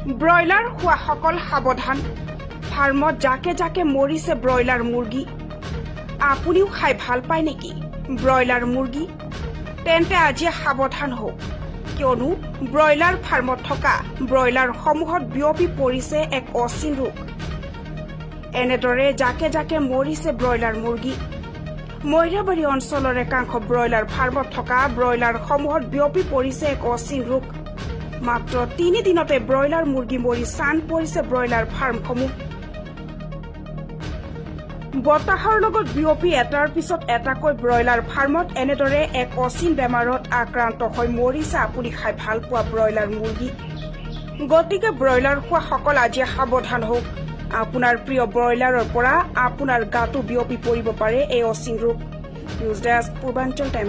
broiler খোৱাসকল সাৱধান ফাৰ্মত জাকে জাকে মৰিছে ব্ৰইলাৰ মুৰ্গী আপুনিও খাই ভাল পায় নেকি ব্ৰইলাৰ মুৰ্গী তেন্তে আজি সাৱধান হওক কিয়নো ব্ৰইলাৰ ফাৰ্মত থকা ব্ৰইলাৰ সমূহত বিয়পি পৰিছে এক অচিন ৰোগ এনেদৰে জাকে জাকে মৰিছে ব্ৰইলাৰ মুৰ্গী মৈৰাবাৰী অঞ্চলৰ একাংশ ব্ৰইলাৰ ফাৰ্মত থকা ব্ৰইলাৰ সমূহত বিয়পি পৰিছে এক অচিন ৰোগ মাত্ৰ 3 দিনতে ব্ৰইলাৰ মুৰ্গী মৰি চান পৰিছে ব্ৰইলাৰ ফাৰ্মসমূহ বতাহৰ লগত বিয়পি এটাৰ পিছত এটাকৈ ব্ৰইলাৰ ফাৰ্মত এনেদৰে এক অচিন বেমাৰত আক্ৰান্ত হৈ মৰিছে আপুনি খাই ভাল পোৱা ব্ৰইলাৰ মুৰ্গী গতিকে ব্ৰইলাৰ খোৱাসকল আজি সাৱধান হওক আপোনাৰ প্ৰিয় ব্ৰইলাৰৰ পৰা আপোনাৰ গাটো বিয়পি পৰিব পাৰে এই অচিন ৰোগ নিউজ ডেস্ক পূৰ্বাঞ্চল টাইম